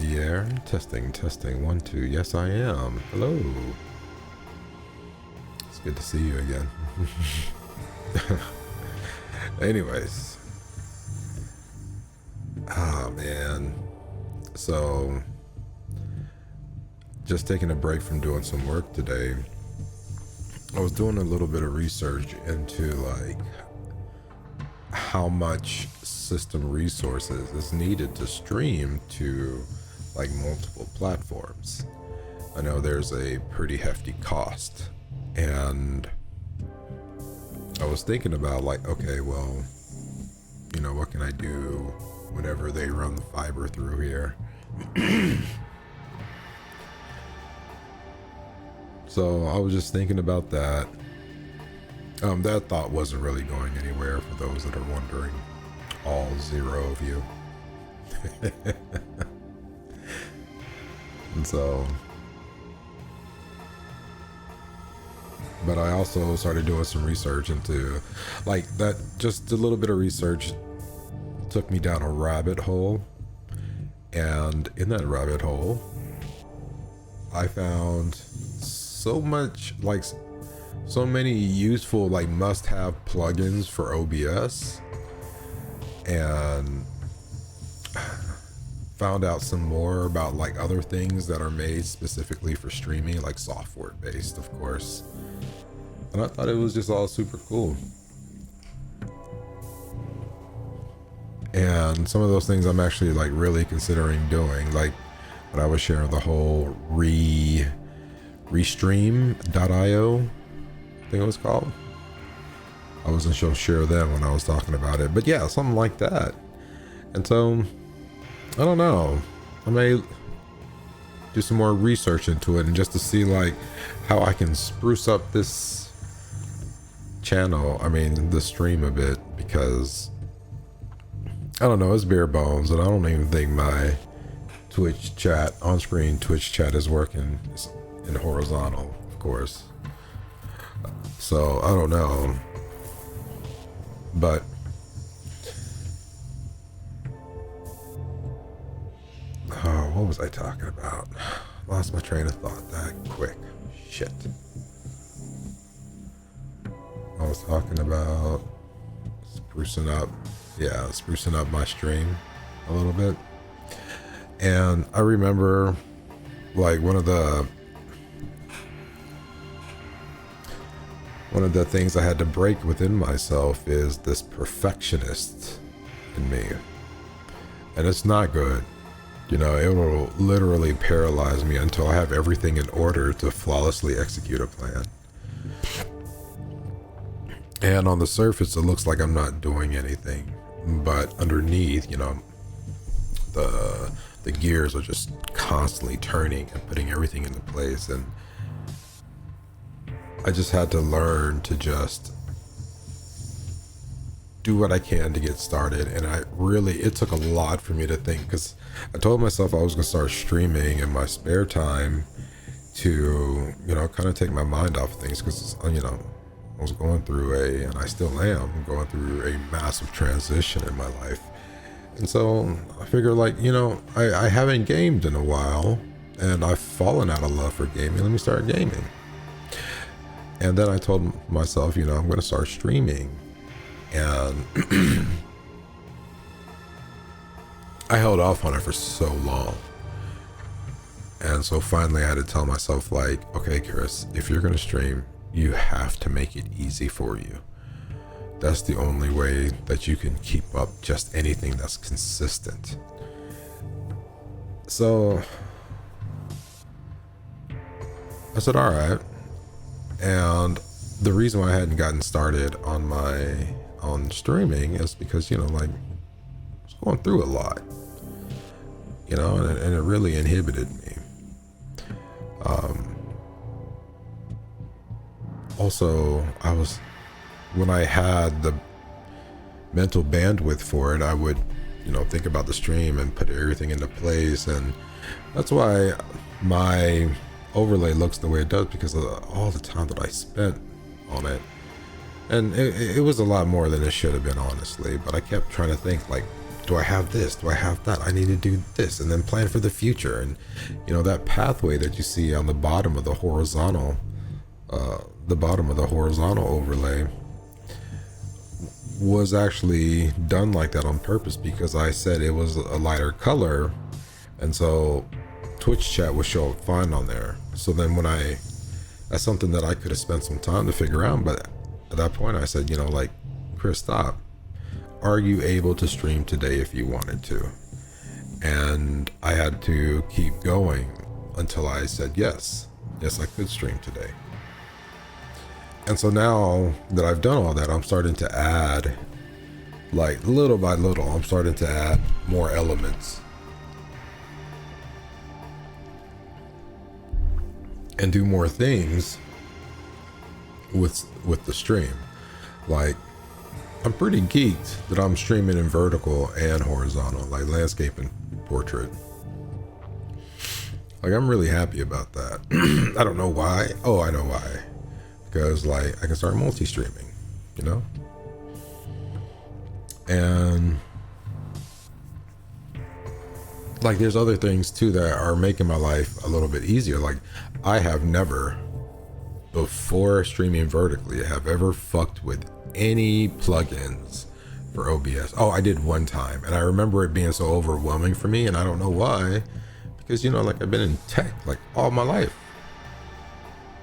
the air. Testing, testing. 1, 2. Yes, I am. Hello. It's good to see you again. Anyways. Ah, man. So, just taking a break from doing some work today. I was doing a little bit of research into like how much system resources is needed to stream to like multiple platforms. I know there's a pretty hefty cost, and I was thinking about like, okay, well, you know, what can I do whenever they run the fiber through here? So I was just thinking about that. That thought wasn't really going anywhere for those that are wondering. All 0 of you. And so, but I also started doing some research into like that. Just a little bit of research took me down a rabbit hole, and in that rabbit hole I found so much, like so many useful like must-have plugins for OBS, and found out some more about like other things that are made specifically for streaming, like software based, of course. And I thought it was just all super cool. And some of those things I'm actually like really considering doing, like when I was sharing the whole restream.io, I think it was called. I wasn't so sure then when I was talking about it, but yeah, something like that. And so I don't know, I may do some more research into it, and just to see like how I can spruce up this channel, I mean the stream a bit, because I don't know, it's bare bones, and I don't even think my Twitch chat, on-screen Twitch chat is working. It's in horizontal, of course. So I don't know, but oh, what was I talking about? Lost my train of thought that quick. Shit. I was talking about sprucing up, yeah, sprucing up my stream a little bit. And I remember like one of the things I had to break within myself is this perfectionist in me. And it's not good. You know, it will literally paralyze me until I have everything in order to flawlessly execute a plan. And on the surface, it looks like I'm not doing anything. But underneath, you know, the gears are just constantly turning and putting everything into place. And I just had to learn to just do what I can to get started. And it took a lot for me to think, because I told myself I was going to start streaming in my spare time to, you know, kind of take my mind off of things, because, you know, I was going through and I still am going through a massive transition in my life. And so I figured, like, you know, I haven't gamed in a while, and I've fallen out of love for gaming. Let me start gaming. And then I told myself, you know, I'm going to start streaming. And I held off on it for so long. And so finally I had to tell myself, like, okay, Chris, if you're going to stream, you have to make it easy for you. That's the only way that you can keep up just anything that's consistent. So I said, all right. And the reason why I hadn't gotten started on streaming is because, you know, like, I was going through a lot, you know, and it really inhibited me. Also, when I had the mental bandwidth for it, I would, you know, think about the stream and put everything into place. And that's why my overlay looks the way it does, because of all the time that I spent on it. And it was a lot more than it should have been, honestly. But I kept trying to think, like, Do I have this? Do I have that? I need to do this, and then plan for the future. And that pathway that you see on the bottom of the horizontal overlay was actually done like that on purpose, because I said it was a lighter color, and so Twitch chat would show up fine on there. So then that's something that I could have spent some time to figure out, but at that point I said, Chris, stop. Are you able to stream today if you wanted to? And I had to keep going until I said yes, I could stream today. And so now that I've done all that, I'm starting to add, little by little, I'm starting to add more elements and do more things with the stream. I'm pretty geeked that I'm streaming in vertical and horizontal, landscape and portrait. I'm really happy about that. I don't know why. Oh, I know why. Because I can start multi-streaming, and there's other things too that are making my life a little bit easier. I have never, before streaming vertically, have ever fucked with any plugins for OBS. Oh, I did one time, and I remember it being so overwhelming for me, and I don't know why, because I've been in tech all my life,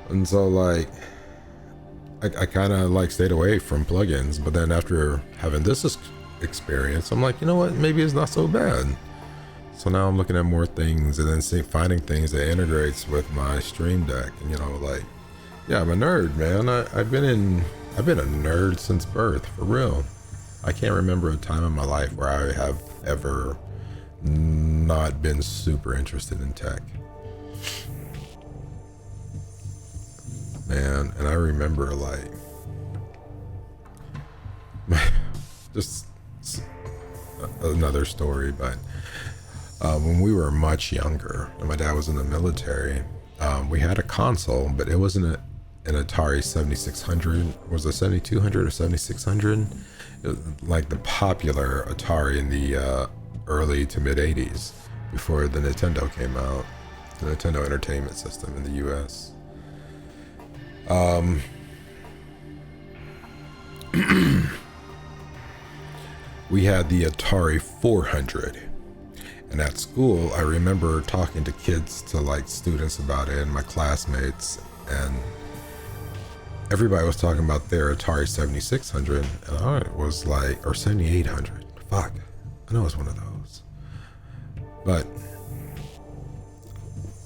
and so I kind of stayed away from plugins. But then after having this experience, I'm you know what, maybe it's not so bad. So now I'm looking at more things, and then finding things that integrates with my stream deck. And yeah, I'm a nerd, man. I've been a nerd since birth, for real. I can't remember a time in my life where I have ever not been super interested in tech. Man, and I remember just another story, but when we were much younger and my dad was in the military, we had a console, but it wasn't an Atari 7600. Was it 7200 or 7600? It was the popular Atari in the early to mid 80s, before the Nintendo came out, the Nintendo Entertainment System in the US. We had the Atari 400, and at school I remember talking to kids, to students about it, and my classmates, and everybody was talking about their Atari 7600, and I was or 7800. Fuck, I know it's one of those, but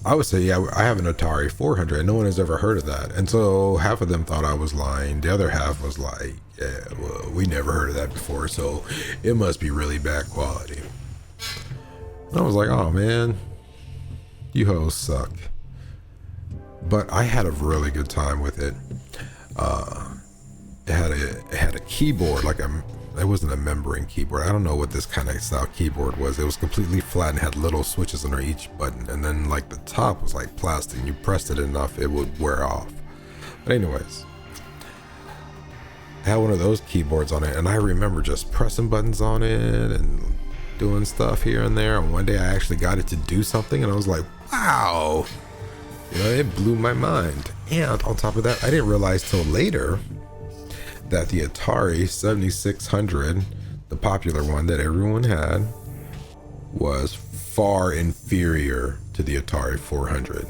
I would say, yeah, I have an Atari 400, and no one has ever heard of that. And so half of them thought I was lying. The other half was yeah, well, we never heard of that before, so it must be really bad quality. And I was oh man, you hoes suck. But I had a really good time with it. It had a keyboard, it wasn't a membrane keyboard. I don't know what this kind of style keyboard was. It was completely flat and had little switches under each button, and then the top was plastic, and you pressed it enough it would wear off. But anyways, I had one of those keyboards on it, and I remember just pressing buttons on it and doing stuff here and there, and one day I actually got it to do something, and I was wow, it blew my mind. And on top of that, I didn't realize till later that the Atari 7600, the popular one that everyone had, was far inferior to the Atari 400.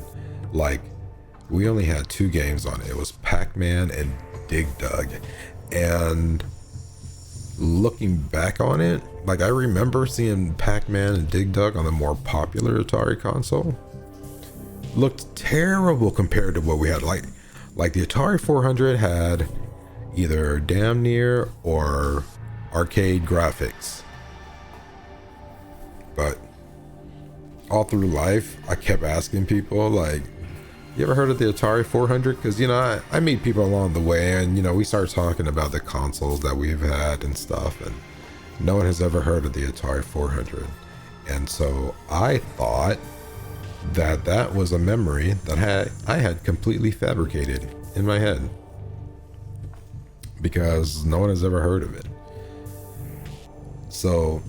We only had two games on it. It was Pac-Man and Dig Dug. And looking back on it, I remember seeing Pac-Man and Dig Dug on the more popular Atari console. Looked terrible compared to what we had. The Atari 400 had either damn near or arcade graphics, but all through life I kept asking people you ever heard of the Atari 400? Because I meet people along the way, and we start talking about the consoles that we've had and stuff, and no one has ever heard of the Atari 400. And so I thought that was a memory that I had completely fabricated in my head, because no one has ever heard of it. So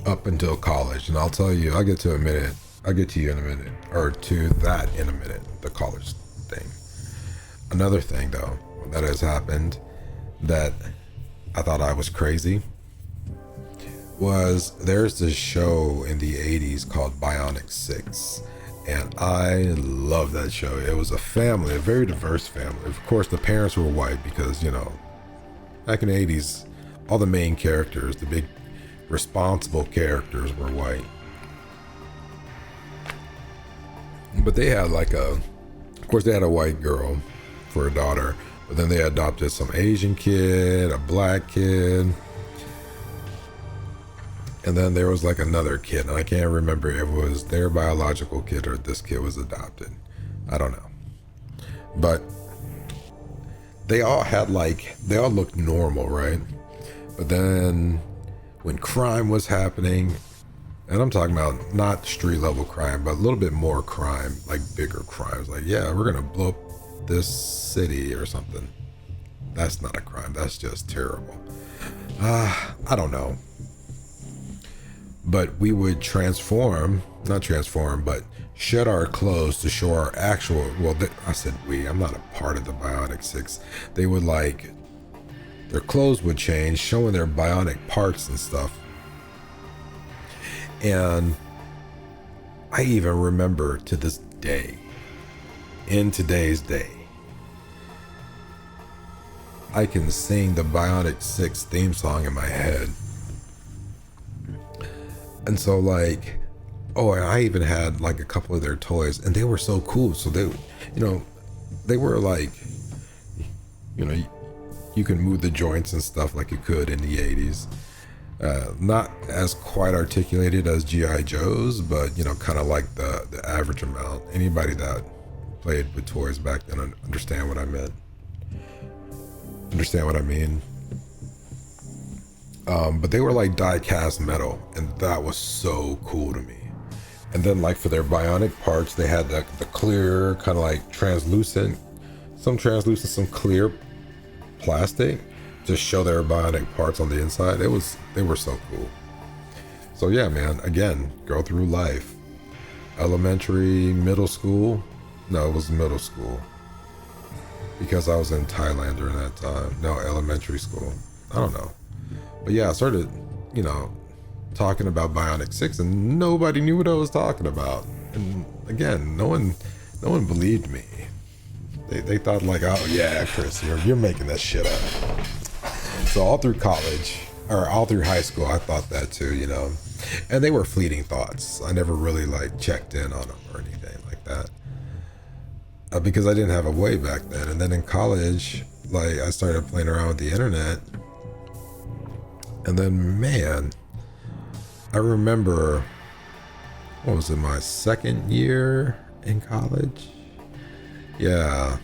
up until college, and I'll tell you, I'll get to you in a minute, or to that in a minute, the college thing. Another thing though that has happened that I thought I was crazy was there's this show in the 80s called Bionic 6, and I love that show. It was a family, a very diverse family. Of course the parents were white because, you know, back in the 80s all the main characters, the big responsible characters, were white. But they had like of course they had a white girl for a daughter, but then they adopted some Asian kid, a black kid, and then there was like another kid, and I can't remember if it was their biological kid or this kid was adopted. I don't know. But they all looked normal, right? But then when crime was happening, and I'm talking about not street level crime, but a little bit more crime, like bigger crimes, like, yeah, we're gonna blow up this city or something. That's not a crime, that's just terrible. I don't know. But we would not transform, but shed our clothes to show our actual, I said we, I'm not a part of the Bionic 6. They would their clothes would change, showing their bionic parts and stuff. And I even remember to this day, in today's day, I can sing the Bionic 6 theme song in my head. And so I even had like a couple of their toys, and they were so cool. So they were like, you can move the joints and stuff like you could in the 80s. Not as quite articulated as G.I. Joe's, but kind of like the average amount. Anybody that played with toys back then understand what I meant. Understand what I mean? But they were like die-cast metal, and that was so cool to me. And then for their bionic parts, they had the clear, kind of like translucent, some clear plastic to show their bionic parts on the inside. They were so cool. So yeah, man, again, go through life. Elementary, middle school. No, it was middle school, because I was in Thailand during that time. No, elementary school. I don't know. But yeah, I started, talking about Bionic 6, and nobody knew what I was talking about. And again, no one believed me. They thought oh yeah, Chris, you're making that shit up. So all through college, or all through high school, I thought that too, And they were fleeting thoughts. I never really checked in on them or anything like that. Because I didn't have a way back then. And then in college, I started playing around with the internet. And then, man, I remember, what was it, my second year in college? Yeah.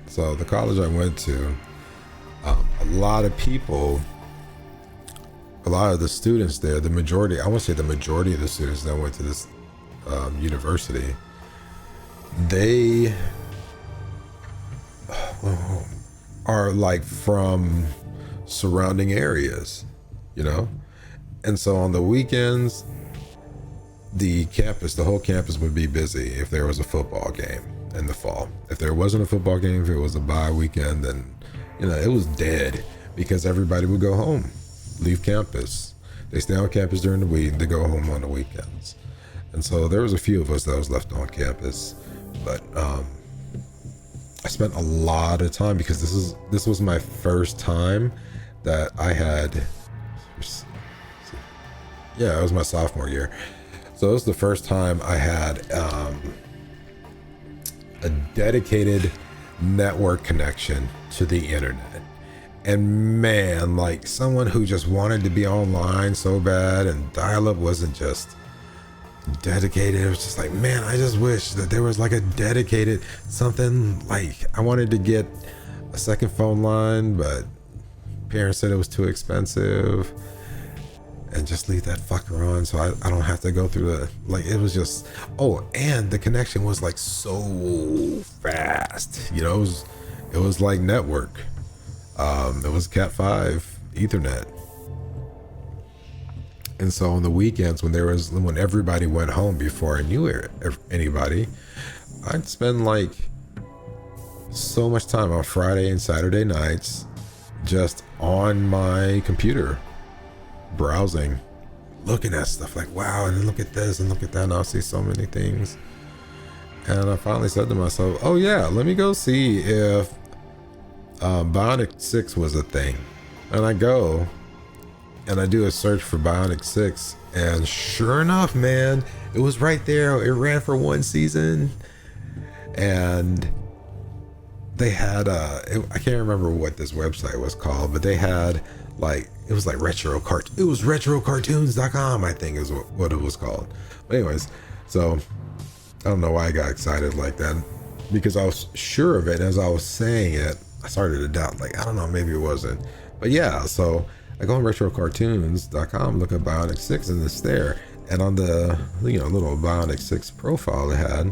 So the college I went to, a lot of the students there, I want to say the majority of the students that went to this university, they are from surrounding areas, and so on the weekends, the whole campus would be busy if there was a football game in the fall. If there wasn't a football game, if it was a bye weekend, then it was dead, because everybody would go home, leave campus. They stay on campus during the week, they go home on the weekends. And so there was a few of us that was left on campus, but I spent a lot of time, because this was my first time that I had, it was my sophomore year. So it was the first time I had a dedicated network connection to the internet. And man, someone who just wanted to be online so bad, and dial-up wasn't just dedicated. It was just man, I just wish that there was a dedicated something. I wanted to get a second phone line, but parents said it was too expensive, and just leave that fucker on so I don't have to go through it was just, and the connection was so fast, it was like network. It was Cat 5 Ethernet. And so on the weekends when everybody went home before I knew anybody, I'd spend like so much time on Friday and Saturday nights just on my computer browsing, looking at stuff like, wow, and look at this and look at that, and I'll see so many things. And I finally said to myself, oh yeah, let me go see if Bionic 6 was a thing. And I go and I do a search for Bionic 6, and sure enough, man, it was right there. It ran for one season, and they had I can't remember what this website was called, but they had like, it was like retrocartoons.com, I think is what it was called. But anyways, so I don't know why I got excited like that, because I was sure of it. And as I was saying it, I started to doubt, like, I don't know, maybe it wasn't. But yeah, so I go on retrocartoons.com, look at Bionic 6, and it's there. And on the little Bionic 6 profile it had,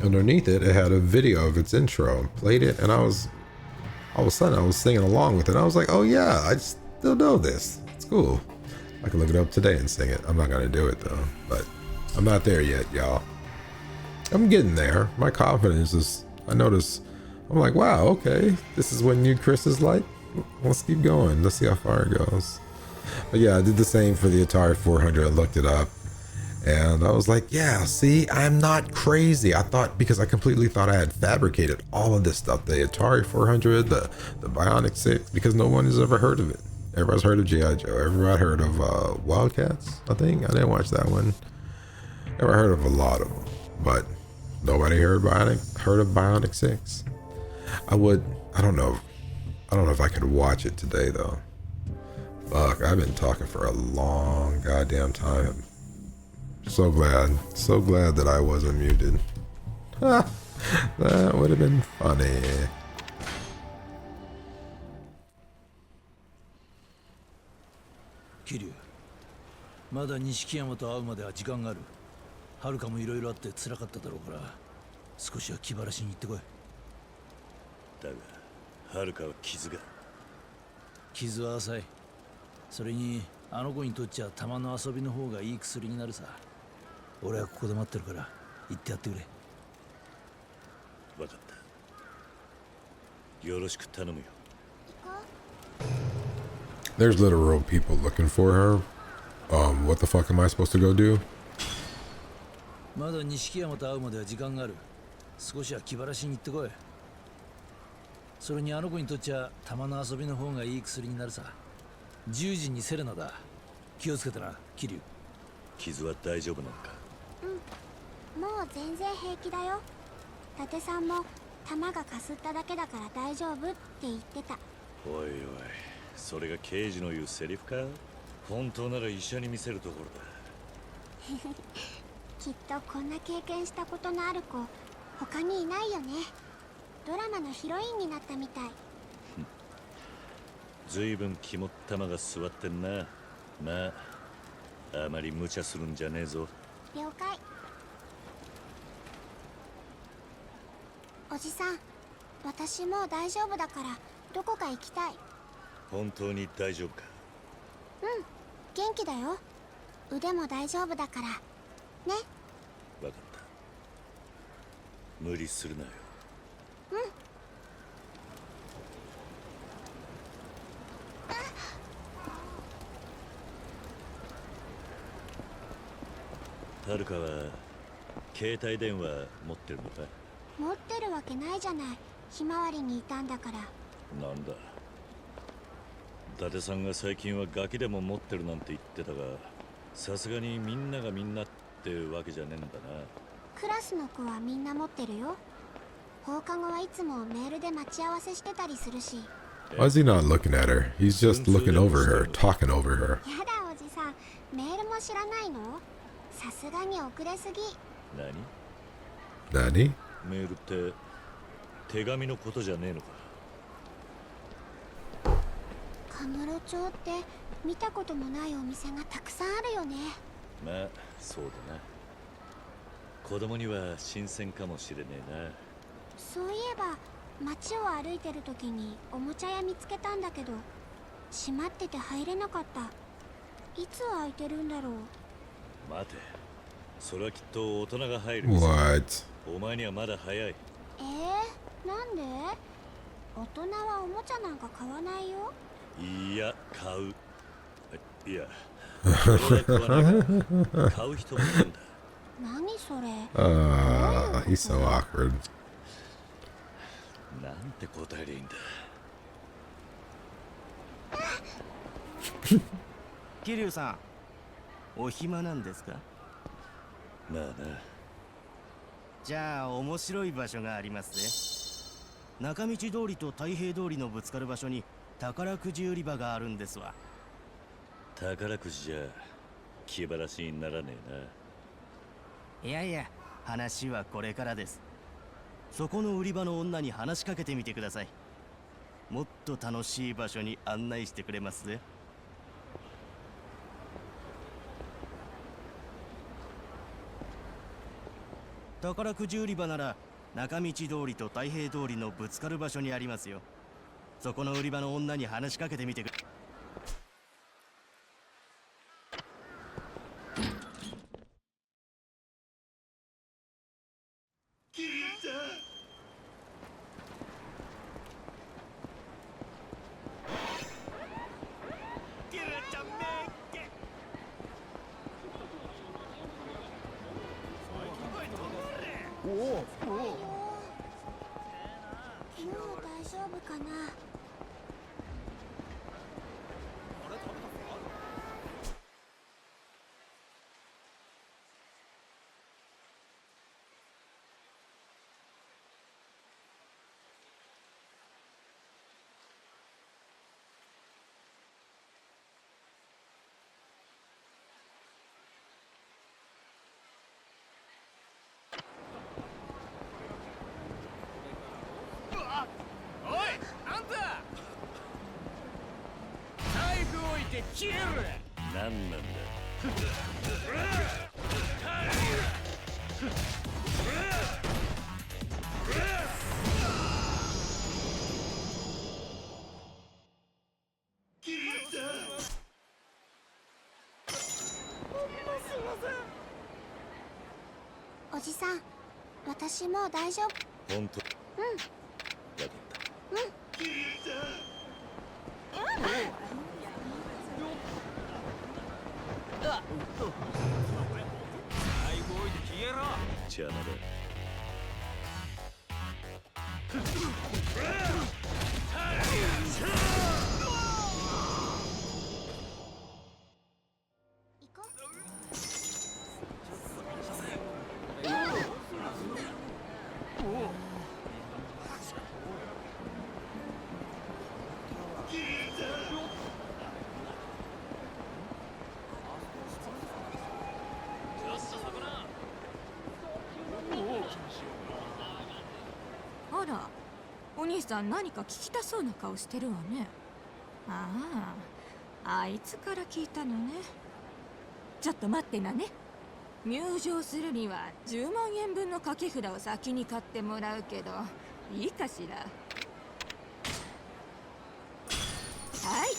underneath it had a video of its intro. Played it, and all of a sudden I was singing along with it. I was like, oh yeah, I still know this. It's cool. I can look it up today and sing it. I'm not gonna do it though, but I'm not there yet, y'all. I'm getting there. My confidence is, I'm like, wow, okay, this is what new Chris is like. Let's keep going. Let's see how far it goes. But yeah, I did the same for the Atari 400. I looked it up, and I was like, yeah, see, I'm not crazy. Because I completely thought I had fabricated all of this stuff. The Atari 400, the Bionic 6, because no one has ever heard of it. Everybody's heard of G.I. Joe. Everybody heard of Wildcats, I think. I didn't watch that one. Never heard of a lot of them, but nobody heard of Bionic 6. I don't know if I could watch it today though. Fuck, I've been talking for a long goddamn time. So glad that I wasn't muted. That would have been funny. Kiryu, まだ錦山と会うまでは時間がある。はるかもいろいろあって辛かっただろうから、少しは気晴らしに行ってこい。だが、はるかは傷は浅い。それにあの子にとっちゃ玉の遊びの方がいい薬になるさ。俺はここで待ってるから行ってやってくれ。分かった。よろしく頼むよ。There's literal people looking for her. What the fuck am I supposed to go do? まだ錦山と会うまでは時間がある。少しは気晴らしに行ってこい。それにあの子にとっちゃ玉の遊びの方がいい薬になるさ。10時にセレナだ。気をつけてな、キリュウ。傷は大丈夫なのか？うん、もう全然平気だよ。伊達さんも玉がかすっただけだから大丈夫って言ってた。おいおい、それが刑事の言うセリフか？本当なら医者に見せるところだ。きっとこんな経験したことのある子他にいないよね。ドラマのヒロインになったみたい。ずいぶん肝っ玉が座ってんな。まあ、あまり無茶するんじゃねえぞ。了解。おじさん、私もう大丈夫だからどこか行きたい。本当に大丈夫か？うん、元気だよ。腕も大丈夫だからね。分かった。無理するなよ。うん。はるかは携帯電話持ってるのか？持ってるわけないじゃない。ひまわりにいたんだから。なんだ。伊達さんが最近はガキでも持ってるなんて言ってたが、さすがにみんながみんなってわけじゃねえんだな。クラスの子はみんな持ってるよ。放課後はいつもメールで待ち合わせしてたりするし。Why is he not looking at her? He's just looking over her, talking over her. やだおじさん、メールも知らないの？さすがに遅れすぎ。何？メールって手紙のことじゃねえのか？カムロ町って見たこともないお店がたくさんあるよね。まあそうだな。子供には新鮮かもしれねえな。そういえば街を歩いてる時におもちゃ屋見つけたんだけど、閉まってて入れなかった。いつ開いてるんだろう。待て、それはきっと大人が入る。 What? お前にはまだ早い。なんで？大人はおもちゃなんか買わないよ。いや、買う。いや、俺は買わないが買う人もいるんだ。何それ。He's so awkward. なんて答えりゃいいんだ。桐生さん、お暇なんですか？まあな。じゃあ面白い場所がありますね。中道通りと太平通りのぶつかる場所に宝くじ売り場があるんですわ。宝くじじゃ気晴らしにならねえな。いやいや、話はこれからです。そこの売り場の女に話しかけてみてください。もっと楽しい場所に案内してくれますぜ。宝くじ売り場なら中道通りと太平通りのぶつかる場所にありますよ。そこの売り場の女に話しかけてみてくれ。昨日大丈夫かな。なんなんだ。おじさん、私もう大丈夫。本当。うん。わかった。邪魔だ。行こう。あら、お兄さん何か聞きたそうな顔してるわね。ああ、あいつから聞いたのね。ちょっと待ってなね。入場するには10万円分の掛け札を先に買ってもらうけど、いいかしら。はい、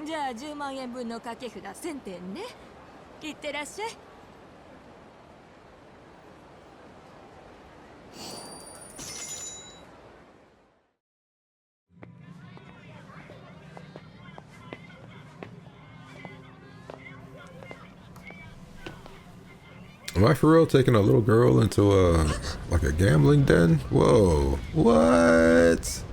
じゃあ10万円分の掛け札1000点ね。いってらっしゃい。Am I for real taking a little girl into like a gambling den? Whoa. What?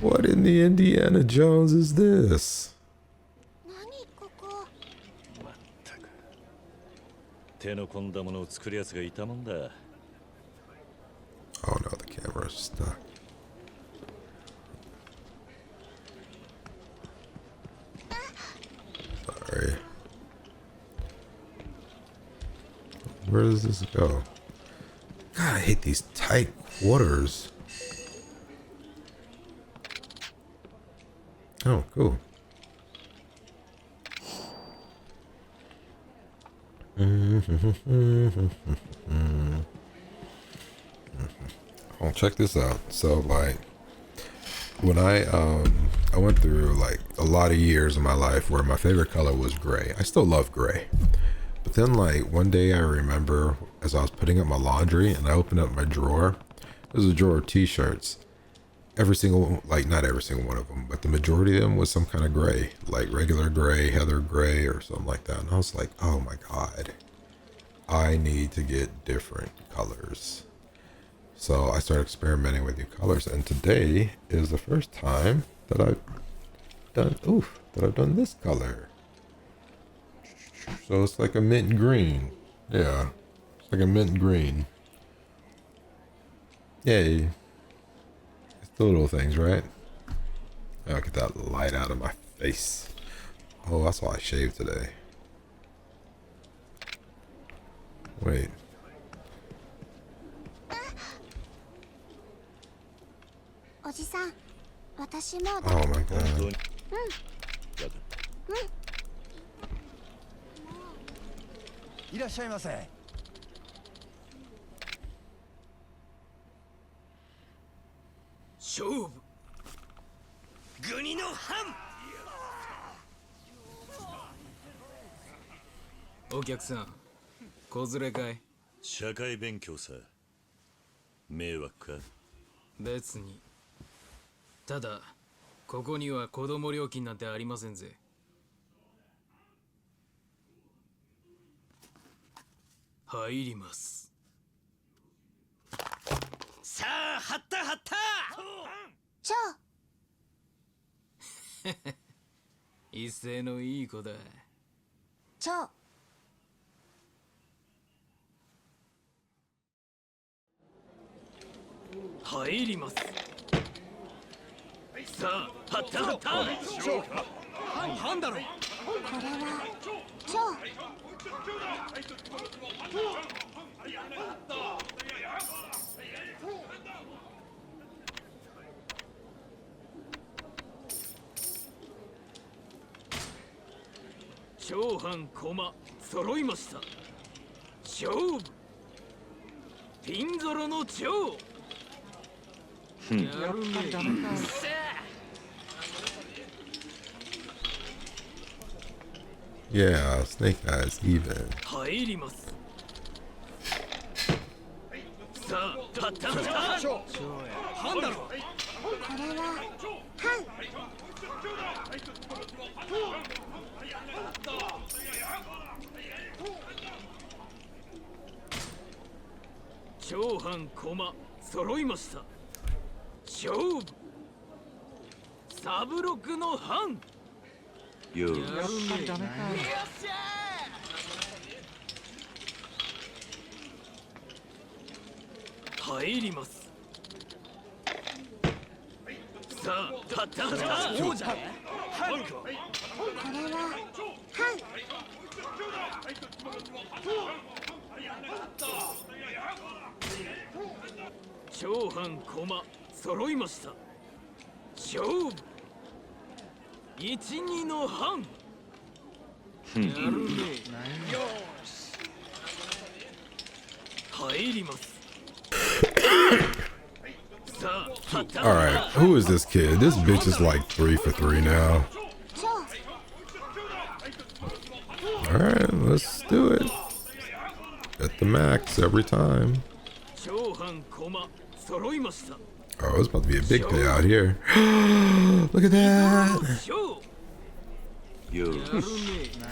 What in the Indiana Jones is this? 何ここ。まったく。手の込んだものを作るやつがいたもんだ。Oh no, the camera's stuck. Sorry. Where does this go? God, I hate these tight quarters. Oh, cool. Oh, check this out. So like when I went through like a lot of years of my life where my favorite color was gray. I still love gray. But then like one day I remember as I was putting up my laundry and I opened up my drawer. There's a drawer of t-shirts. Every single, like not every single one of them, but the majority of them was some kind of gray, like regular gray, heather gray or something like that. And I was like, oh my God, I need to get different colors. So I started experimenting with new colors, and today is the first time that I've done this color. So it's like a mint green. Yeah, it's like a mint green. Yay. It's the little things, right? Oh, get that light out of my face. Oh, that's why I shaved today. Wait. Oh my God. いらっしゃいませ。勝負国の藩。お客さん、子連れかい？社会勉強さ。迷惑か？別に。ただ、ここには子供料金なんてありませんぜ。入ります。さあ、張った張った。蝶一斉のいい子だ。蝶入ります。さあ、張った張った。なんだろう。これは蝶長藩駒揃いました。勝負ピンゾロの蝶。やるね。Yeah, Snake Eyes even. 入ります。さあ、たったたった。なんだろう。これは半長藩駒揃いました。勝負サブロクの藩。よやるね。入ります。さあ、たったたった。そうじゃね。これは半長藩駒揃いました。勝負一二の半。やるね。入ります。さあ、たった。 Alright, who is this kid? This bitch is like 3 for 3 now. 蝶 Alright, let's do it. At the max every time. 長藩駒揃いました。 Oh, it's about to be a big payout here. Look at that. 勝よやるね。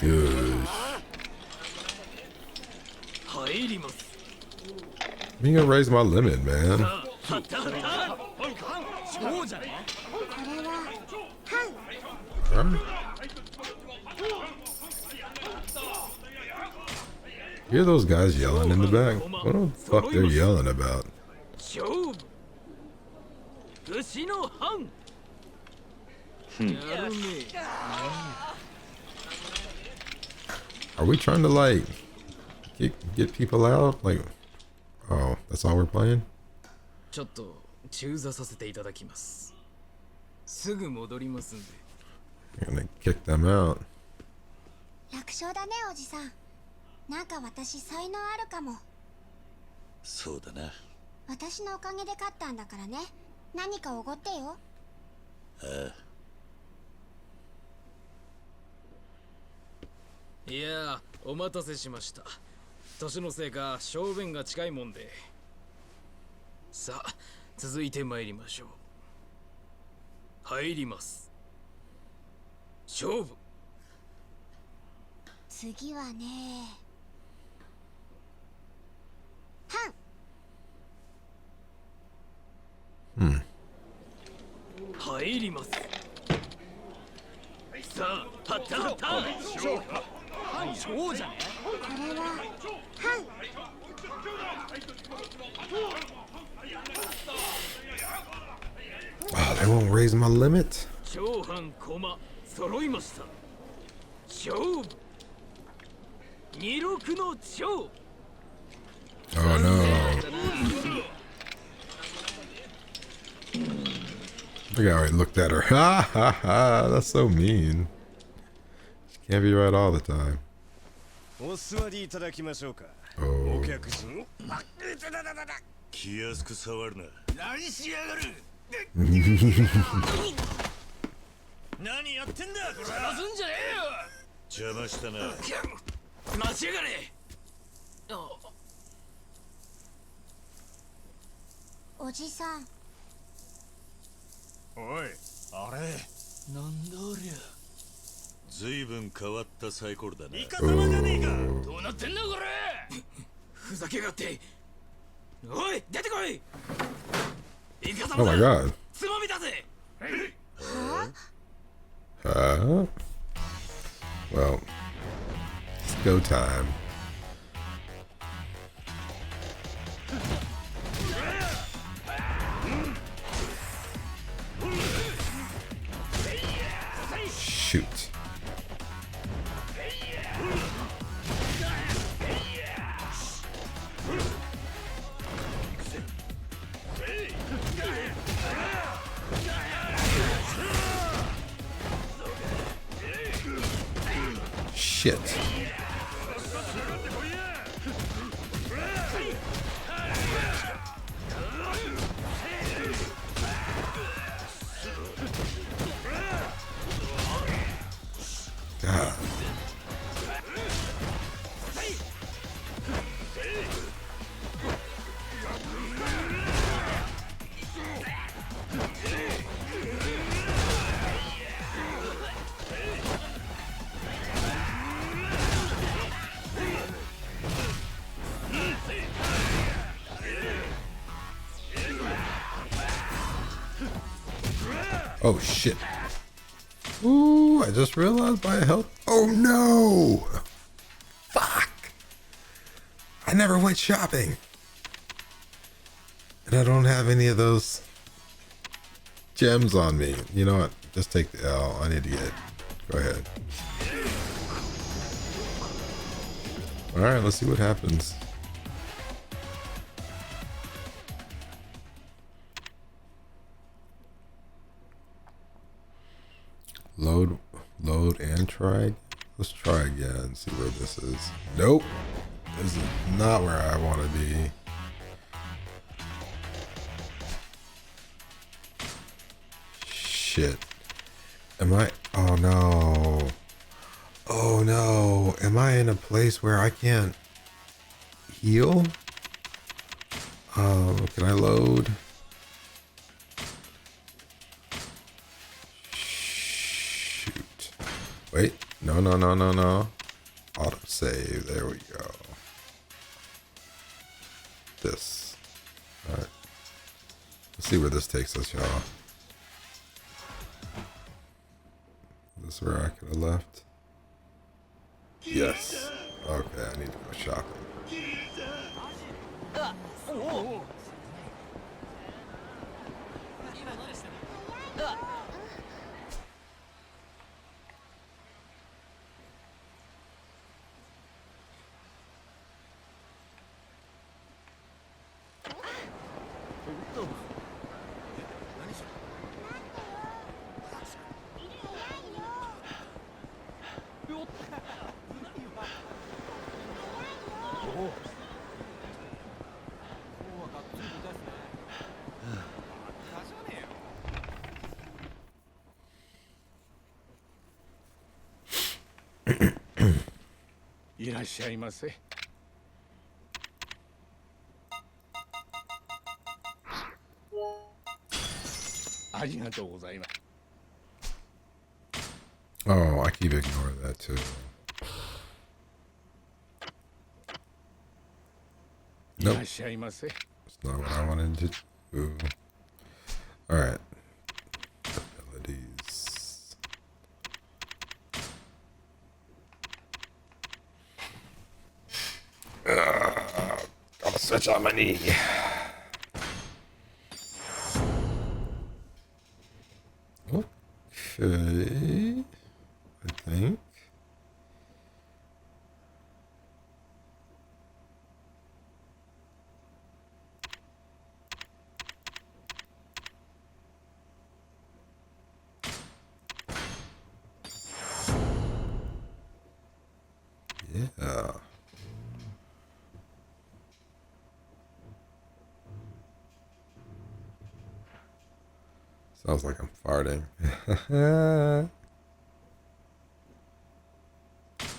Gosh. 入ります。 You gonna raise my limit, man. たったたった。そうじゃね。これは半 Alright. Hear those guys yelling in the back? What the fuck they're yelling about? 勝負牛の藩。やるね。 Are we trying to like get people out? Like, oh, that's all we're playing? ちょっと中座させていただきます。すぐ戻りますんで。 You're gonna kick them out. 楽勝だねおじさん。なんか私才能あるかも。そうだな。私のおかげで勝ったんだからね。何かおごってよ。いやお待たせしました。年のせいか小便が近いもんで。さあ続いて参りましょう。入ります。勝負。次はね、入ります。さあはったはった。そうじゃね。これはOh, they won't raise my limit. 長半駒揃いました。勝負。26の長。 Oh no. Look how he looked at her. Ha ha ha. That's so mean. She can't be right all the time. お座りいただきましょうか。 Oh. お客人。気安く触るな。何しやがる。何やってんだこれ。すんじゃね邪魔したな。えよ。待ちやがれ。おじさん。おい、あれ。なんだおりゃ。ずいぶん変わったサイコロだな。イカ様じゃねえか。どうなってんだこれ。ふざけやがって。おい出てこい。イカ Oh 様 my だ。 god. つまみだぜ。Huh? Well, it's go time. Shoot. Shit. God. Oh shit. Ooh, I just realized my health. Oh no! Fuck! I never went shopping. And I don't have any of those gems on me. You know what? Just take the L. I need to get it. Go ahead. Alright, let's see what happens. Load and try. Let's try again and see where this is. Nope. This is not where I want to be. Shit. Am I? Oh no. Oh no. Am I in a place where I can't heal? Can I load? Wait, no. Auto save, there we go. This. Alright. Let's see where this takes us, y'all. Is this where I could have left? Yes. Okay, I need to go shopping. いらっしゃいませ。ありがとうございます。 Oh, I keep ignoring that too. いらっしゃいませ。 That's not what I wanted to do. Alright. Abilities. Gotta switch on my knee. Okay. I think. Yeah. Sounds like I'm farting.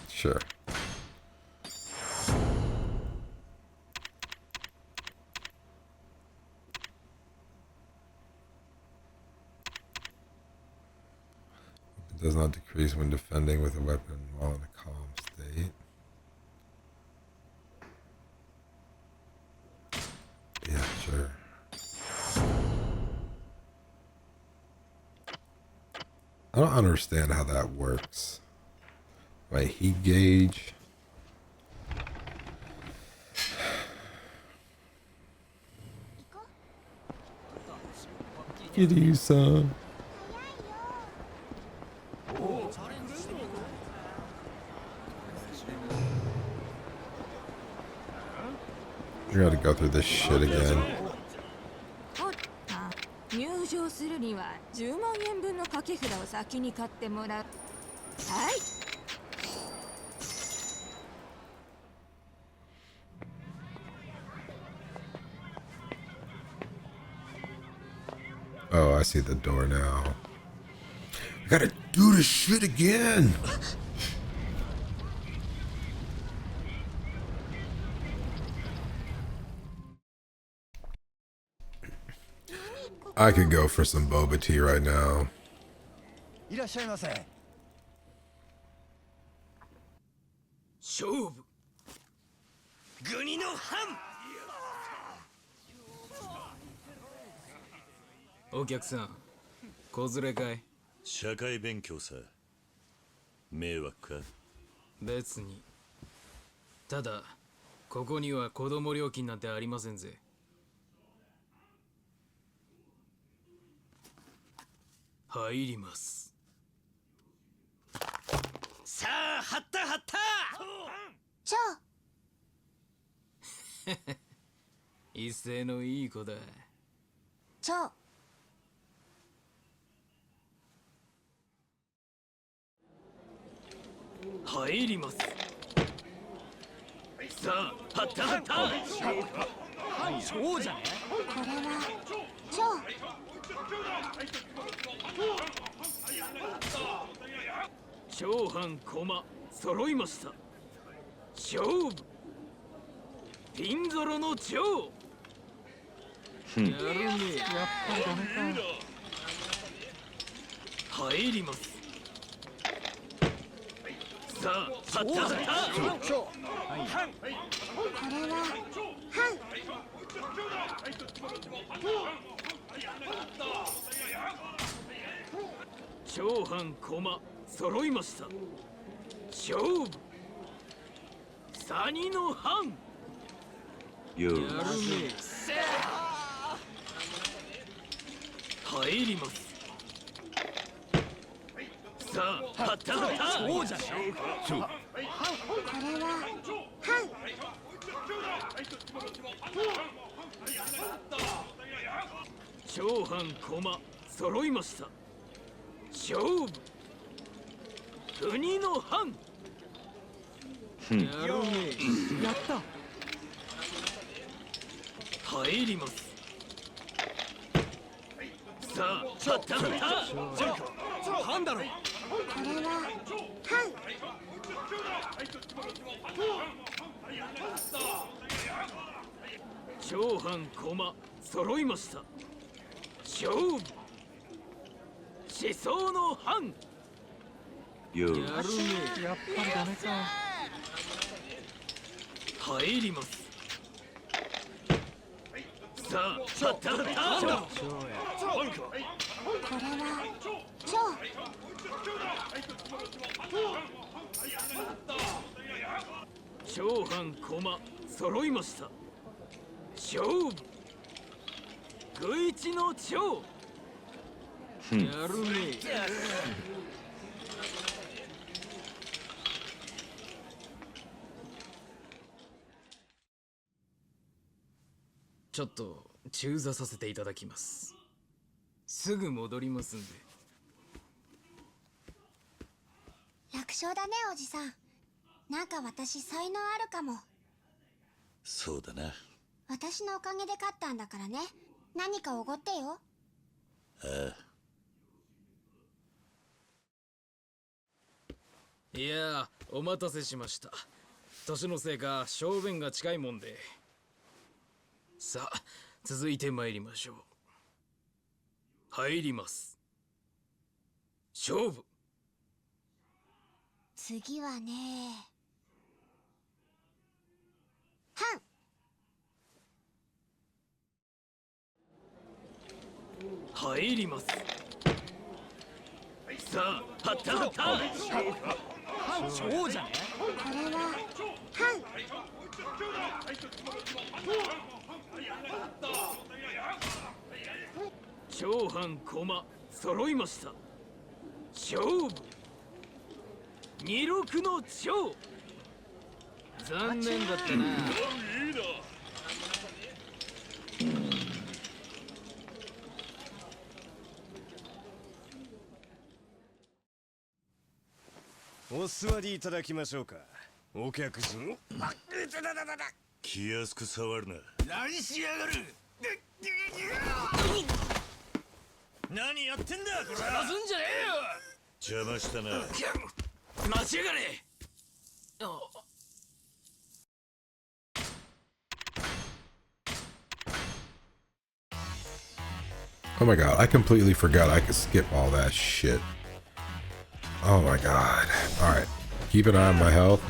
Sure. It does not decrease when defending with a weapon while in a calm state. Yeah, sure. I don't understand how that works. My heat gauge. Kiryu-san. I gotta go through this shit again. 入場するには10万円分の掛け札を先に買ってもらう。はい。Oh, I see the door now. I gotta do this shit again. I could go for some boba tea right now. いらっしゃいませ。勝負。国の藩。お客さん、子連れかい？社会勉強さ。迷惑か？別に。ただ、ここには子供料金なんてありませんぜ。入ります。さあ、張った張った。じゃあ一斉のいい子だ。じゃあ入ります。さあ、張った張った。そうじゃね。これはじゃあ長藩駒揃いました。勝負。ピンゾロの長。やるね。やっぱりダメか。入ります。さあ、張った張った。これは長藩駒揃いました。勝負。サニの藩。よやるね。入ります。さあ、張った張った。そうじゃね。これは長藩駒揃いました。勝負。国の藩。やるね。やった。入ります。さあ、張った張った。藩だろ。これは長藩駒揃いました。勝負。思想の藩。よやるね。やっぱりダメか。入ります。さあ、はったはった。これは超。長藩駒揃いました。勝負。グイチの長。やるね。ちょっと中座させていただきます。すぐ戻りますんで。楽勝だねおじさん。なんか私才能あるかも。そうだな。私のおかげで勝ったんだからね。何かおごってよ。ああ。いやー、お待たせしました。年のせいか小便が近いもんで。さあ、続いて参りましょう。入ります。勝負。次はね。はん。入ります。さあ、はったはった。そうじゃね。これははん。長藩駒揃いました。勝負。二六の長。残念だったな。お座りいただきましょうか、お客さん。気安く触るな。何しやがる。何やってんだこれ。すんじゃね邪魔したな。えよ。待ちやがれ。Oh my god, I completely forgot I could skip all that shit. Oh my god. Alright, keep an eye on my health.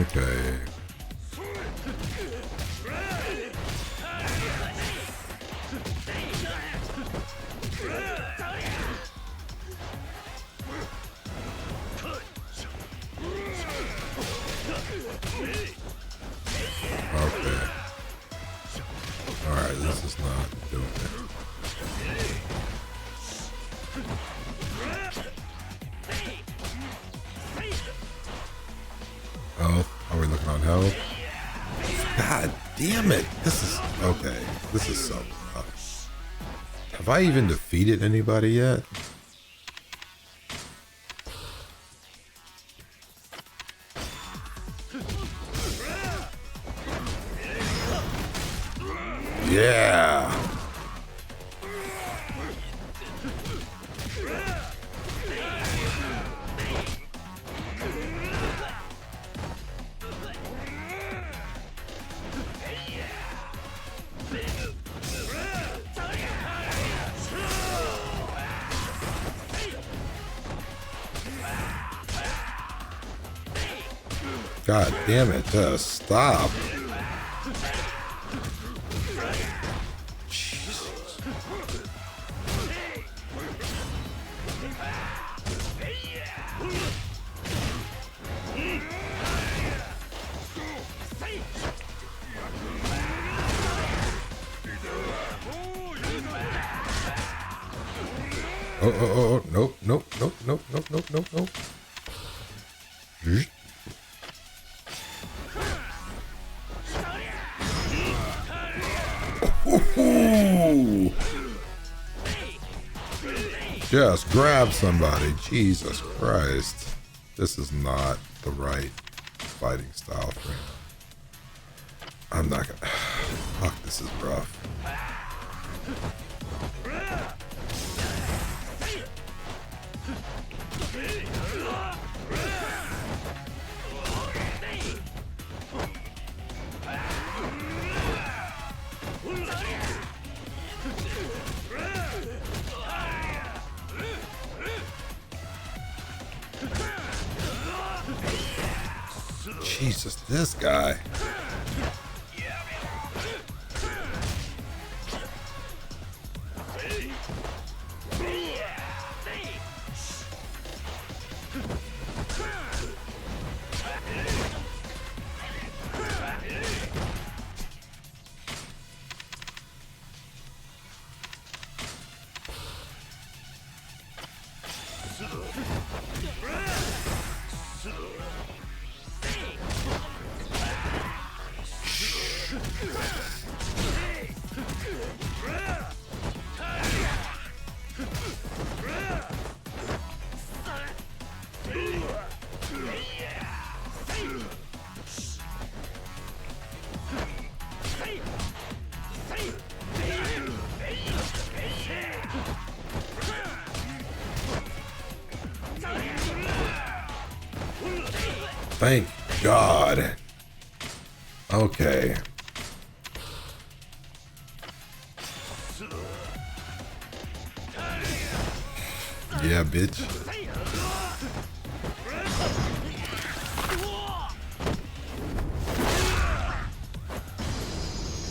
Okay. Okay. Alright, this is not doing it. Health. Are we looking on health? God damn it. This is okay. This is so tough. Have I even defeated anybody yet? Yeah. God damn it, just stop. Oh, nope, nope, nope, nope, nope, nope, nope, nope. Ooh. Just grab somebody. Jesus Christ. This is not the right fighting style for him. I'm not gonna. Fuck, this is rough. Jesus, this guy. Thank God. Okay. Yeah, bitch.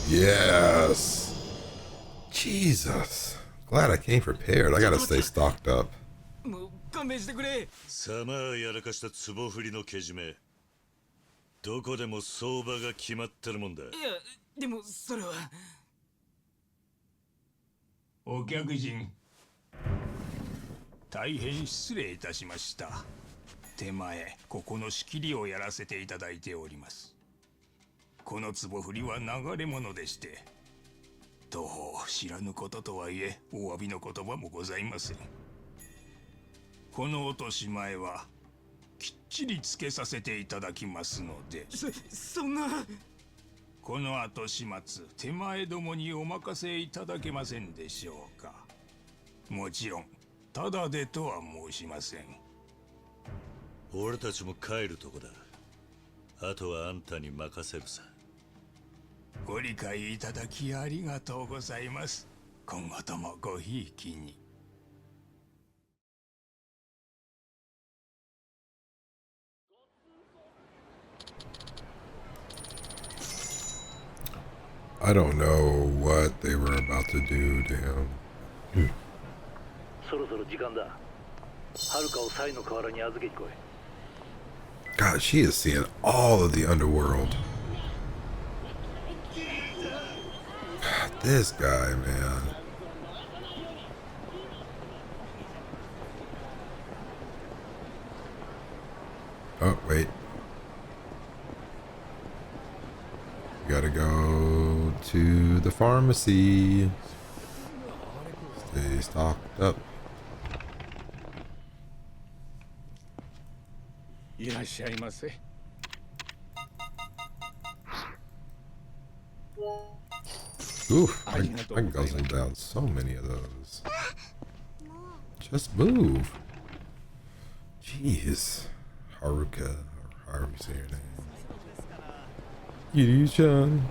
Yes. Jesus. Glad I came prepared. I gotta stay stocked up. もう勘弁してくれ。さまあやらかした壺振りのけじめ。どこでも相場が決まってるもんだ。いや、でもそれは。お客人、大変失礼いたしました。手前ここの仕切りをやらせていただいております。この壺振りは流れ物でして、当方知らぬこととはいえお詫びの言葉もございません。この落とし前はきっちりつけさせていただきますので。そんな。この後始末、手前どもにお任せいただけませんでしょうか。もちろんただでとは申しません。俺たちも帰るとこだ。あとはあんたに任せるさ。ご理解いただきありがとうございます。今後ともごひいきに。I don't know what they were about to do to him. そろそろ時間だ。はるかをサイの河原に預けに来い。 God, she is seeing all of the underworld. God, this guy, man. Oh, wait. We gotta go to the pharmacy. Stay stocked up. いらっしゃいませ。Oof, I can guzzle down so many of those. Just move. Jeez. Haruka, or however you say your name. Kiryu-chan.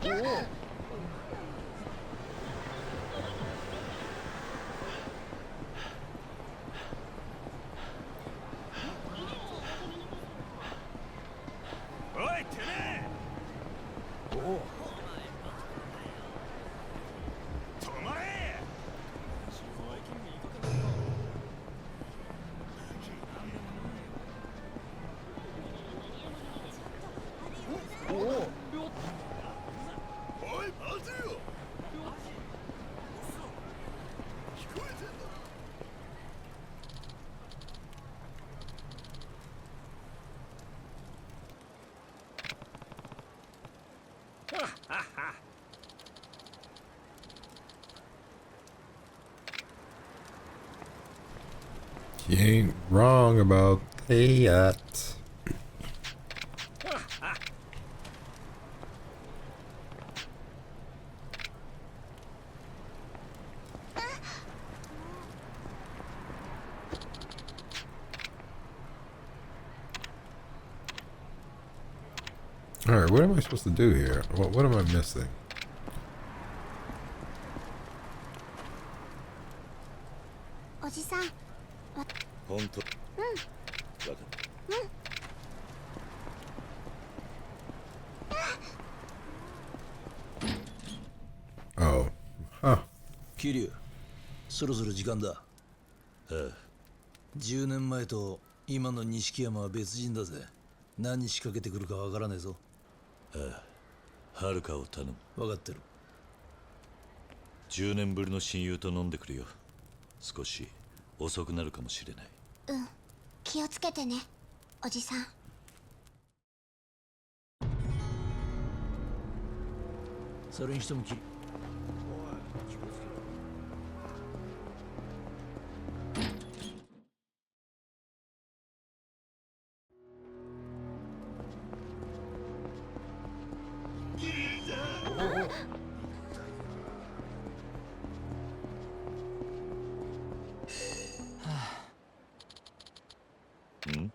You ain't wrong about that. Alright, what am I supposed to do here? What am I missing? おじさん。本当。うん。わかった。Oh. Huh. 桐生、そろそろ時間だ。ああ。10年前と今の錦山は別人だぜ。何仕掛けてくるかわからねえぞ。ああ。はるかを頼む。分かってる。10年ぶりの親友と飲んでくるよ。少し遅くなるかもしれない。うん。気をつけてね、おじさん。それにしても桐生。ん？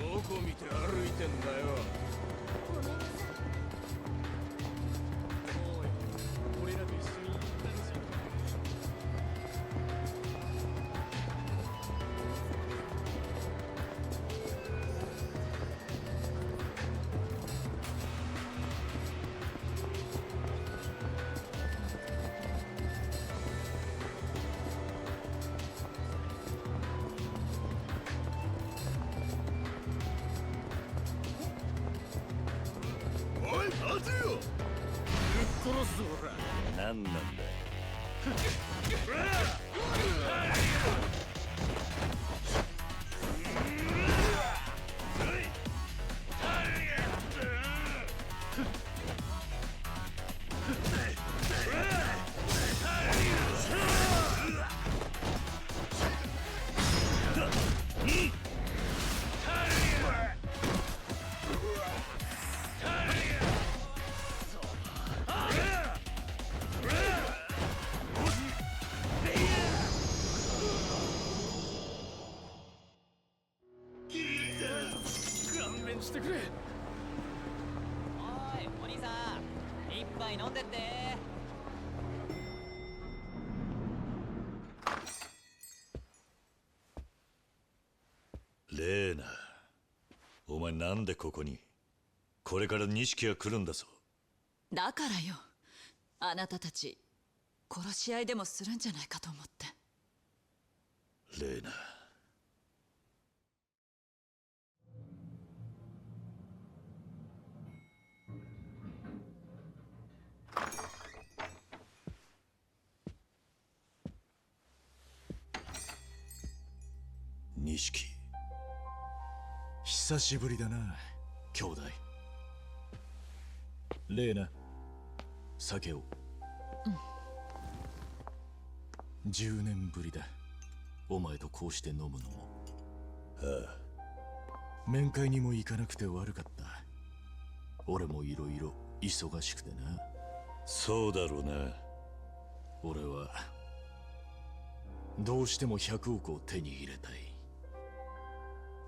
どこ見て歩いてんだよ。ごめんなさい。俺らと一緒に行ったんじゃん。おい、待てよ。ぶっ殺すぞ、ほら。何なんだ。勘弁してくれ。おい、お兄さん、一杯飲んでって。レーナ、お前なんでここに？これから錦が来るんだぞ。だからよ、あなたたち殺し合いでもするんじゃないかと思って。レーナ。錦、久しぶりだな、兄弟。レーナ、酒を。10年ぶりだ、お前とこうして飲むのも。ああ。面会にも行かなくて悪かった。俺もいろいろ忙しくてな。そうだろうな。俺はどうしても100億を手に入れたい。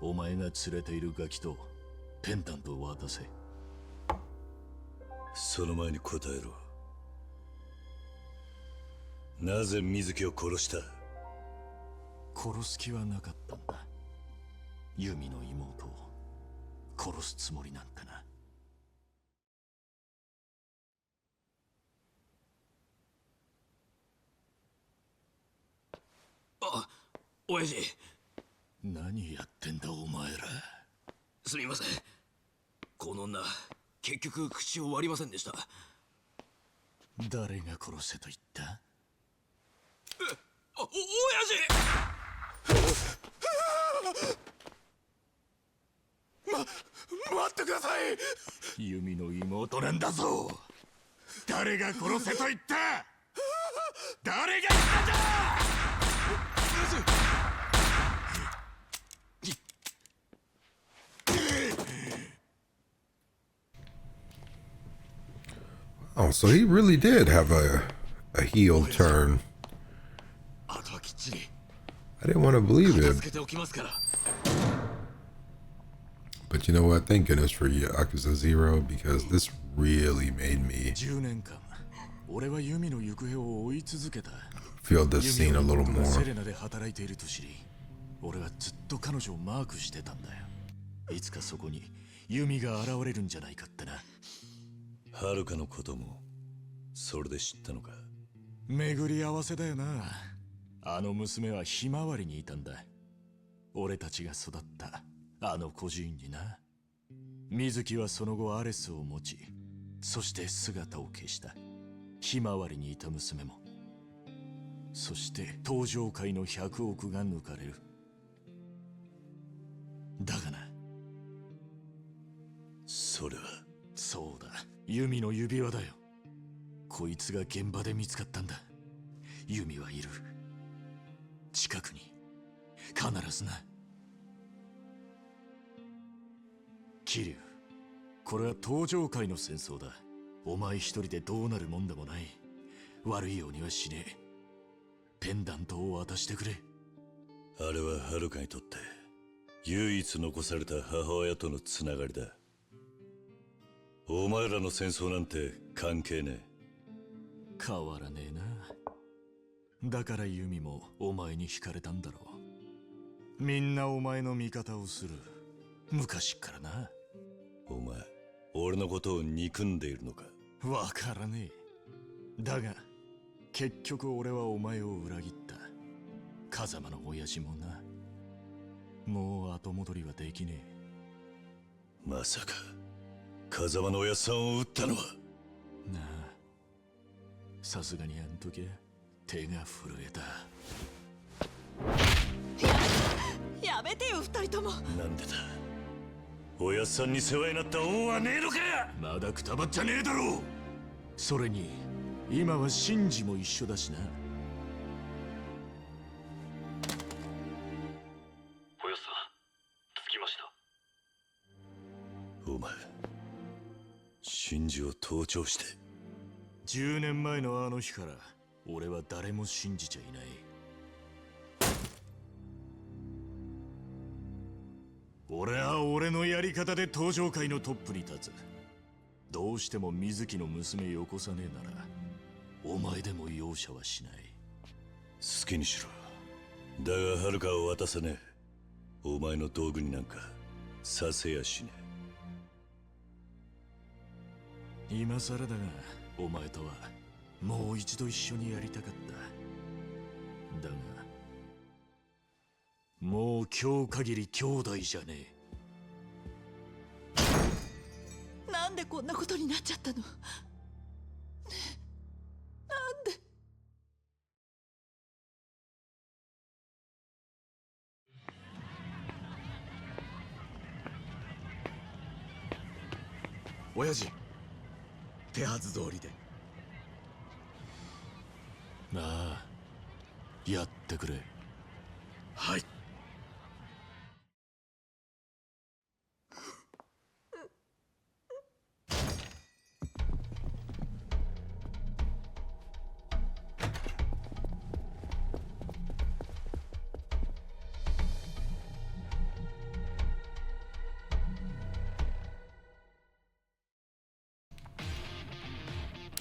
お前が連れているガキとペンダントを渡せ。その前に答えろ。なぜ水木を殺した？殺す気はなかったんだ。ユミの妹を殺すつもりなんてな。あ、親父。何やってんだお前ら。すみません。この女、結局口を割りませんでした。誰が殺せと言った？親父。待ってください。弓の妹なんだぞ。誰が殺せと言った？誰が言ったんだ！Oh, so he really did have a heel turn. I didn't want to believe it. But you know what? Thank goodness for Yakuza 0, because this really made me feel this scene a little more. 俺はずっと彼女をマークしてたんだよ。いつかそこにユミが現れるんじゃないかってな。はるかのこともそれで知ったのか。巡り合わせだよな。あの娘はひまわりにいたんだ。俺たちが育ったあの孤児院にな。水木はその後アレスを持ち、そして姿を消した。ひまわりにいた娘も。そして登場界の100億が抜かれる。だがな、それはそうだ、ユミの指輪だよ。こいつが現場で見つかったんだ。ユミはいる。近くに必ずな。桐生、これは登場界の戦争だ。お前一人でどうなるもんでもない。悪いようにはしねえ。ペンダントを渡してくれ。あれははるかにとって唯一残された母親とのつながりだ。お前らの戦争なんて関係ねえ。変わらねえな。だからユミもお前に惹かれたんだろう。みんなお前の味方をする。昔っからな。お前、俺のことを憎んでいるのか？わからねえ。だが結局俺はお前を裏切った。風間の親父もな。もう後戻りはできねえ。まさか風間の親さんを撃ったのは？なあ、さすがにあん時は手が震えた。やめてよ二人とも。なんでだ。親さんに世話になった恩はねえのか？まだくたばっちゃねえだろう。それに今はシンジも一緒だしな。おやさん、着きました。お前、シンジを盗聴して。10年前のあの日から俺は誰も信じちゃいない。俺は俺のやり方で登場界のトップに立つ。どうしても水木の娘よこさねえならお前でも容赦はしない。好きにしろ。だがはるかを渡さねえ。お前の道具になんかさせやしねえ。今更だがお前とはもう一度一緒にやりたかった。だがもう今日限り兄弟じゃねえ。なんでこんなことになっちゃったの？なんで？親父、手はず通りで。なあ、やってくれ。はい。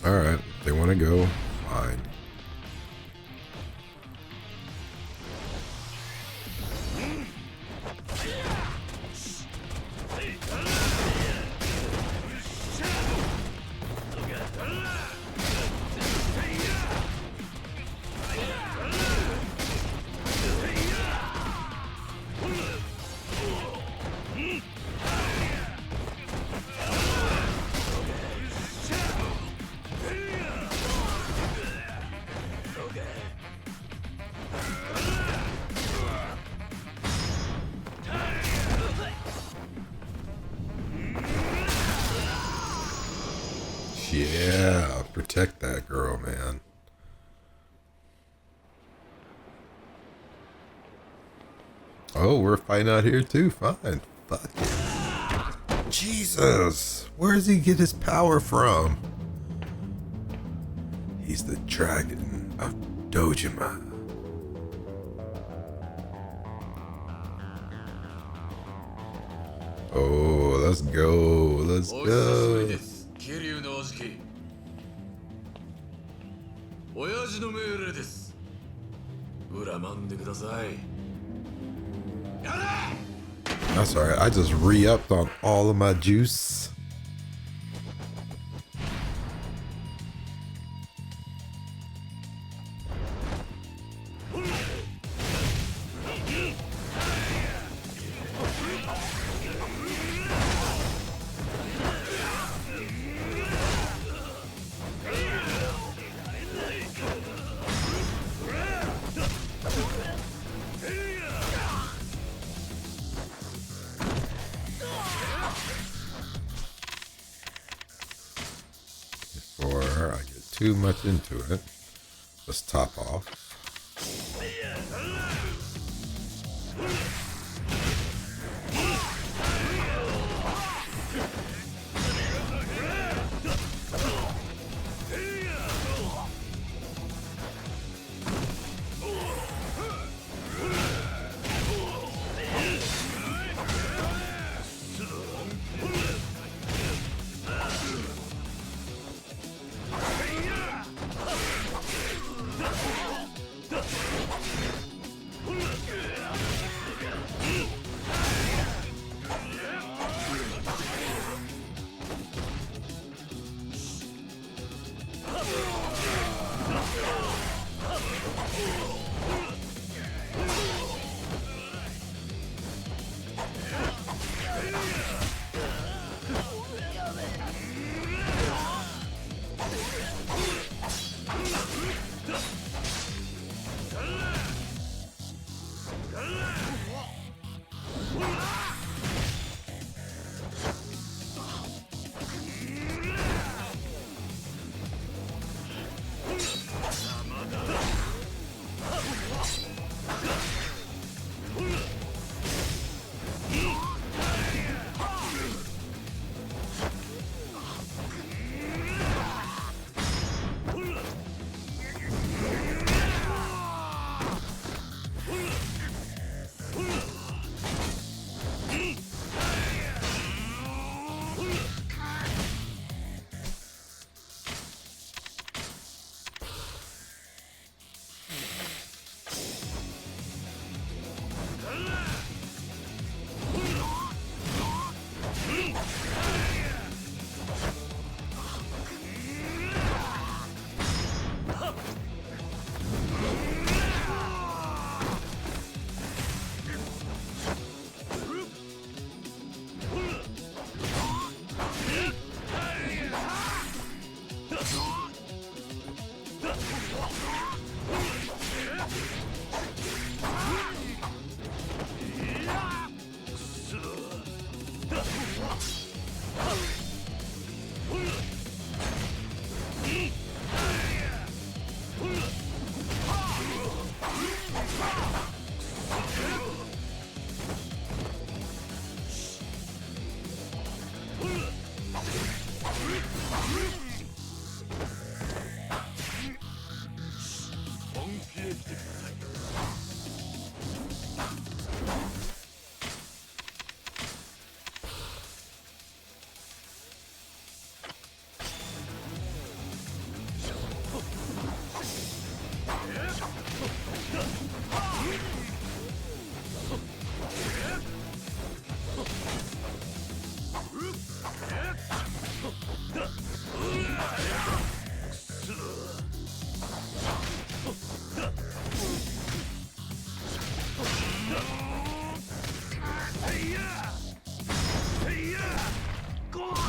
Alright, they want to go. Fine. Yeah, protect that girl, man. Oh, we're fighting out here too. Fine. Fuck it. Jesus. Where does he get his power from? He's the dragon of Dojima. Oh, let's go. Let's go. Kiryuのおじき。親父の命令です。恨んでください。That's alright. I just re-upped on all of my juice. Before I get too much into it, let's top off.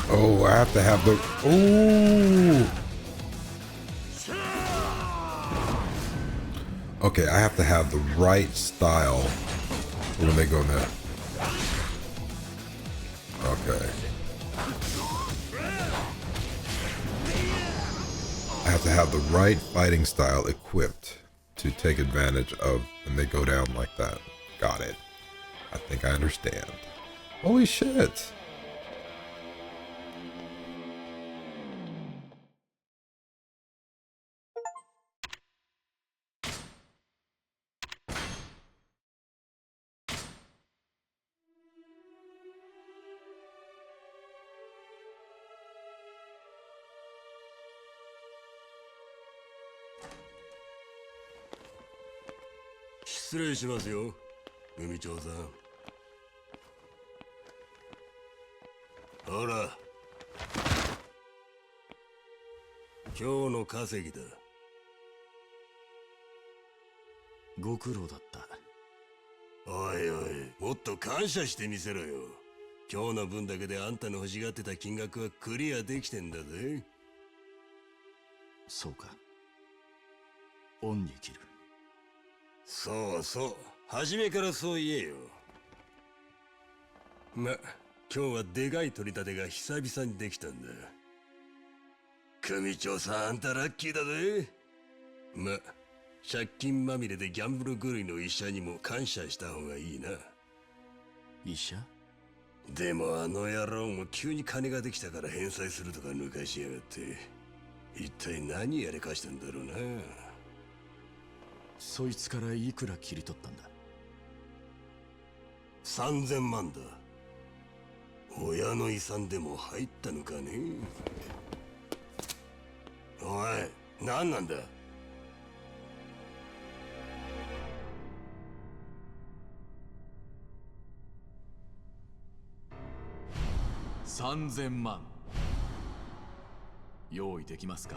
Oh, I have to have the... Ooh! Okay, I have to have the right style when they go there. Okay. have to have the right fighting style equipped to take advantage of when they go down like that. Got it. I think I understand. Holy shit.失礼しますよ、組長さん。ほら、今日の稼ぎだ。ご苦労だった。おいおい、もっと感謝してみせろよ。今日の分だけであんたの欲しがってた金額はクリアできてんだぜ。そうか。恩に着る。そうそう、初めからそう言えよ。ま、今日はでかい取り立てが久々にできたんだ。組長さん、あんたラッキーだぜ。ま、借金まみれでギャンブル狂いの医者にも感謝した方がいいな。医者？でもあの野郎も急に金ができたから返済するとか抜かしやがって、一体何やりかしたんだろうな。そいつからいくら切り取ったんだ？3000万だ。親の遺産でも入ったのかね。おい、何なんだ？3000万用意できますか？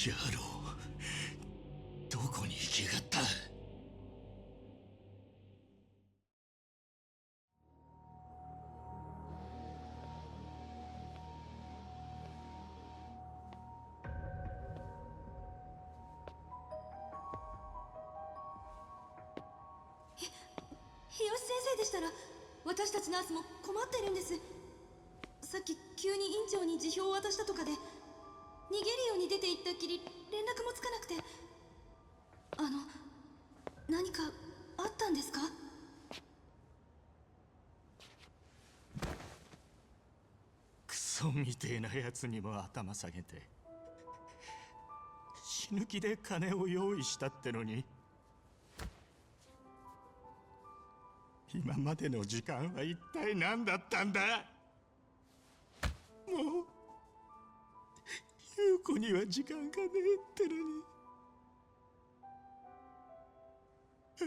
野郎、どこに行きやがった。日吉先生でしたら、私たちナースも困ってるんです。さっき急に院長に辞表を渡したとかで、逃げるように出て行ったっきり連絡もつかなくて。何かあったんですか？クソみてえなやつにも頭下げて、死ぬ気で金を用意したってのに、今までの時間は一体何だったんだ。もう優子には時間がねえってのに。ち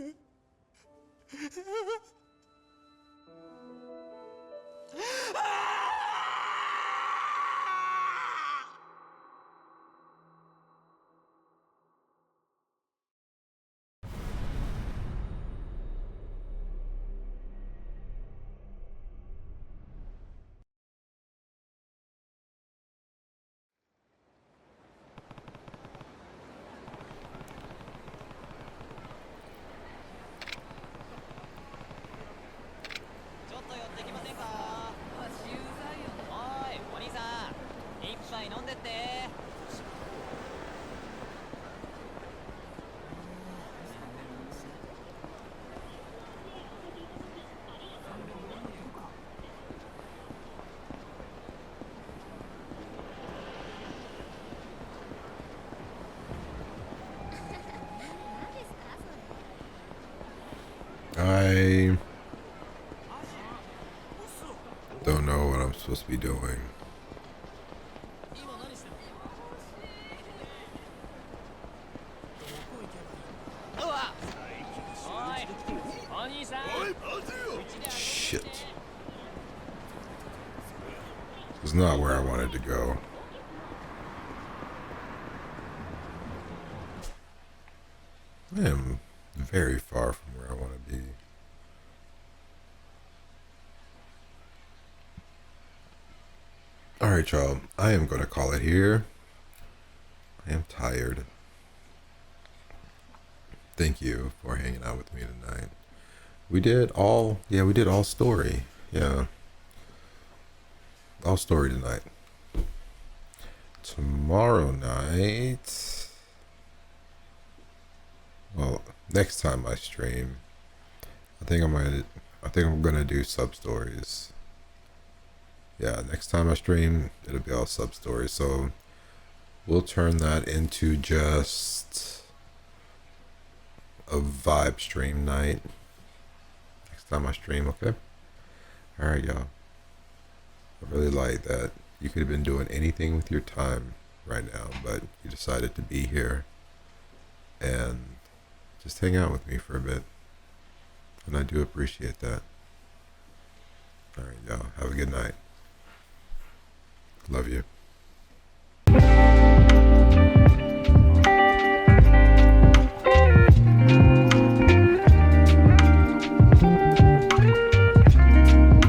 ょっと寄ってきませんか？おい、お兄さん、一杯飲んでって。I don't know what I'm supposed to be doing. Shit. This is not where I wanted to go. I am very far from where I want to be. Alright, y'all. I am going to call it here. I am tired. Thank you for hanging out with me tonight. We did all story. Yeah. All story tonight. Tomorrow night, well, next time I stream, I think I'm gonna do sub stories. Yeah, next time I stream, it'll be all sub stories. So we'll turn that into just a vibe stream night next time I stream. Okay. All right, y'all. I really like that. You could have been doing anything with your time right now, but you decided to be here and just hang out with me for a bit. And I do appreciate that. All right, y'all. Have a good night. Love you.